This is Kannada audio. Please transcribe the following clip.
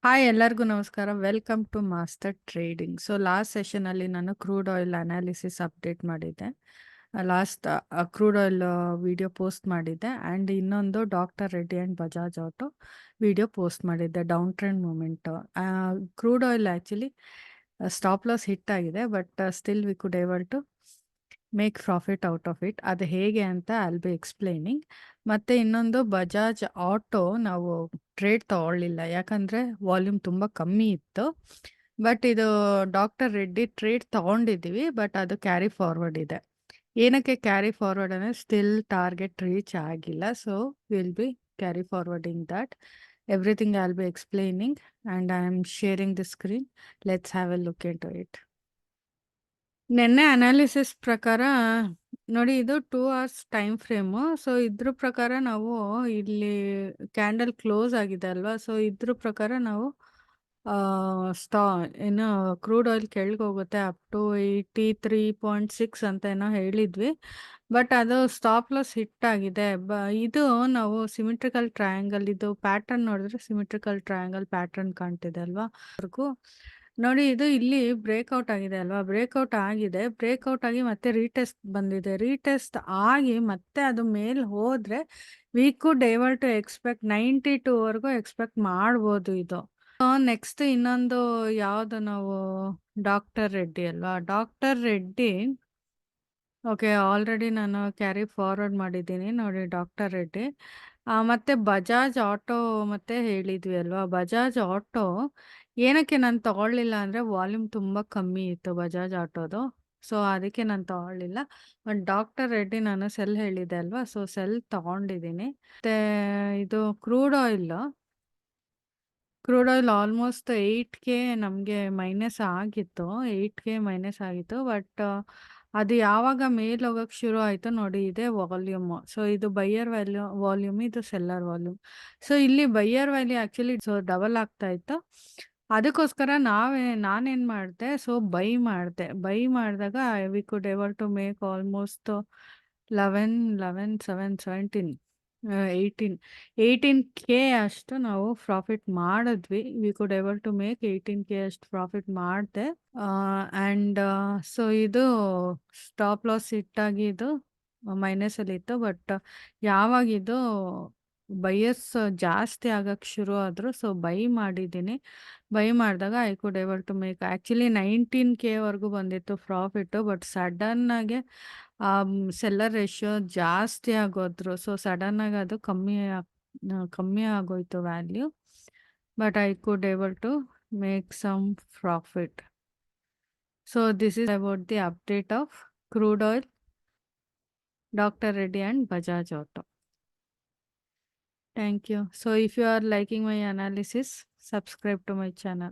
ಹಾಯ್ ಎಲ್ಲರಿಗೂ ನಮಸ್ಕಾರ. Welcome to master trading. So last ಸೆಷನಲ್ಲಿ ನಾನು ಕ್ರೂಡ್ ಆಯಿಲ್ ಅನಾಲಿಸಿಸ್ ಅಪ್ಡೇಟ್ ಮಾಡಿದ್ದೆ. Last crude oil video post ಮಾಡಿದ್ದೆ ಆ್ಯಂಡ್ ಇನ್ನೊಂದು doctor Reddy and Bajaj auto video post ಮಾಡಿದ್ದೆ down trend movement. Crude oil actually stop loss hit ಆಗಿದೆ, but still we could able to make profit out of it. ಅದು ಹೇಗೆ ಅಂತ ಐಲ್ ಬಿ ಎಕ್ಸ್ಪ್ಲೈನಿಂಗ್. ಮತ್ತು ಇನ್ನೊಂದು ಬಜಾಜ್ ಆಟೋ ನಾವು ಟ್ರೇಡ್ ತಗೊಳ್ಳಿಲ್ಲ, ಯಾಕಂದರೆ ವಾಲ್ಯೂಮ್ ತುಂಬ ಕಮ್ಮಿ ಇತ್ತು. ಬಟ್ ಇದು ಡಾಕ್ಟರ್ ರೆಡ್ಡಿ ಟ್ರೇಡ್ ತಗೊಂಡಿದ್ದೀವಿ, ಬಟ್ ಅದು ಕ್ಯಾರಿ ಫಾರ್ವರ್ಡ್ ಇದೆ. ಏನಕ್ಕೆ ಕ್ಯಾರಿ ಫಾರ್ವರ್ಡ್ ಅಂದರೆ ಸ್ಟಿಲ್ ಟಾರ್ಗೆಟ್ ರೀಚ್ ಆಗಿಲ್ಲ. So will be carry forwarding that. Everything I'll be explaining and I am sharing the screen. Let's have a look in to it. ನೆನ್ನೆ ಅನಾಲಿಸಿಸ್ ಪ್ರಕಾರ ನೋಡಿ, ಇದು 2 ಅವರ್ಸ್ ಟೈಮ್ ಫ್ರೇಮು. ಸೊ ಇದ್ರ ಪ್ರಕಾರ ನಾವು ಇಲ್ಲಿ ಕ್ಯಾಂಡಲ್ ಕ್ಲೋಸ್ ಆಗಿದೆ ಅಲ್ವಾ, ಸೊ ಇದ್ರ ಪ್ರಕಾರ ನಾವು ಏನು ಕ್ರೂಡ್ ಆಯಿಲ್ ಕೆಳಗೆ ಹೋಗುತ್ತೆ ಅಪ್ ಟು 83.6 ಅಂತ ಏನೋ ಹೇಳಿದ್ವಿ. ಬಟ್ ಅದು ಸ್ಟಾಪ್ ಲಾಸ್ ಹಿಟ್ ಆಗಿದೆ. ಇದು ನಾವು ಸಿಮಿಟ್ರಿಕಲ್ ಟ್ರಯಾಂಗಲ್, ಇದು ಪ್ಯಾಟರ್ನ್ ನೋಡಿದ್ರೆ ಸಿಮಿಟ್ರಿಕಲ್ ಟ್ರಯಾಂಗಲ್ ಪ್ಯಾಟರ್ನ್ ಕಾಣ್ತಿದೆ ಅಲ್ವಾ. ನೋಡಿ, ಇದು ಇಲ್ಲಿ ಬ್ರೇಕ್ಔಟ್ ಆಗಿದೆ ಅಲ್ವಾ, ಬ್ರೇಕ್ಔಟ್ ಆಗಿದೆ. ಬ್ರೇಕ್ಔಟ್ ಆಗಿ ಮತ್ತೆ ರೀಟೆಸ್ಟ್ ಬಂದಿದೆ. ರೀಟೆಸ್ಟ್ ಆಗಿ ಮತ್ತೆ ಅದು ಮೇಲ್ ಹೋದ್ರೆ we could able to expect 92 ವರೆಗೂ ಎಕ್ಸ್ಪೆಕ್ಟ್ ಮಾಡ್ಬೋದು ಇದು. ನೆಕ್ಸ್ಟ್ ಇನ್ನೊಂದು ಯಾವುದು, ನಾವು ಡಾಕ್ಟರ್ ರೆಡ್ಡಿ ಅಲ್ವಾ, ಡಾಕ್ಟರ್ ರೆಡ್ಡಿ ಓಕೆ ಆಲ್ರೆಡಿ ನಾನು ಕ್ಯಾರಿ ಫಾರ್ವರ್ಡ್ ಮಾಡಿದ್ದೀನಿ ನೋಡಿ ಡಾಕ್ಟರ್ ರೆಡ್ಡಿ. ಮತ್ತು ಬಜಾಜ್ ಆಟೋ ಮತ್ತೆ ಹೇಳಿದ್ವಿ ಅಲ್ವಾ, ಬಜಾಜ್ ಆಟೋ ಏನಕ್ಕೆ ನಾನು ತಗೊಳ್ಳಿಲ್ಲ ಅಂದರೆ ವಾಲ್ಯೂಮ್ ತುಂಬ ಕಮ್ಮಿ ಇತ್ತು ಬಜಾಜ್ ಆಟೋದು. ಸೊ ಅದಕ್ಕೆ ನಾನು ತಗೊಳ್ಳಿಲ್ಲ. ಬಟ್ ಡಾಕ್ಟರ್ ರೆಡ್ಡಿ ನಾನು ಸೆಲ್ ಹೇಳಿದೆ ಅಲ್ವಾ, ಸೊ ಸೆಲ್ ತಗೊಂಡಿದ್ದೀನಿ. ಮತ್ತು ಇದು ಕ್ರೂಡ್ ಆಯಿಲ್ ಆಲ್ಮೋಸ್ಟ್ 8K ನಮಗೆ ಮೈನಸ್ ಆಗಿತ್ತು. 8K ಮೈನಸ್ ಆಗಿತ್ತು. ಬಟ್ ಅದು ಯಾವಾಗ ಮೇಲೆ ಹೋಗೋಕ್ಕೆ ಶುರು ಆಯಿತು ನೋಡಿ, ಇದೇ ವಾಲ್ಯೂಮು. ಸೊ ಇದು ಬೈಯರ್ ವಾಲ್ಯೂಮ್, ಇದು ಸೆಲ್ಲರ್ ವಾಲ್ಯೂಮ್. ಸೊ ಇಲ್ಲಿ ಬೈಯರ್ ವ್ಯಾಲ್ಯೂ ಆ್ಯಕ್ಚುಲಿ ಡಬಲ್ ಆಗ್ತಾ ಇತ್ತು. ಅದಕ್ಕೋಸ್ಕರ ನಾನೇನು ಮಾಡಿದೆ, ಸೊ ಬೈ ಮಾಡಿದಾಗ we could able to make almost 18K ಅಷ್ಟು ನಾವು ಪ್ರಾಫಿಟ್ ಮಾಡಿದ್ವಿ. We could able to make 18K ಅಷ್ಟು ಪ್ರಾಫಿಟ್ ಮಾಡಿದೆ. ಆ್ಯಂಡ್ ಸೊ ಇದು ಸ್ಟಾಪ್ ಲಾಸ್ ಹಿಟ್ಟಾಗಿ ಇದು ಮೈನಸಲ್ಲಿತ್ತು. ಬಟ್ ಯಾವಾಗಿದು ಬೈಯರ್ಸ್ ಜಾಸ್ತಿ ಆಗಕ್ಕೆ ಶುರು ಆದರು, ಸೊ ಬೈ ಮಾಡಿದ್ದೀನಿ. ಬೈ ಮಾಡಿದಾಗ I could able to make actually 19K ವರೆಗೂ ಬಂದಿತ್ತು ಪ್ರಾಫಿಟ್ಟು. ಬಟ್ ಸಡನ್ನಾಗೆ ಸೆಲ್ಲರ್ ರೇಷಿಯೋ ಜಾಸ್ತಿ ಆಗೋದ್ರು. ಸೊ ಸಡನ್ನಾಗಿ ಅದು ಕಮ್ಮಿ ಆಗೋಯ್ತು value. But I could able to make some profit. So this is about the update of crude oil, Dr. Reddy and Bajaj Auto. Thank you. So if you are liking my analysis, subscribe to my channel.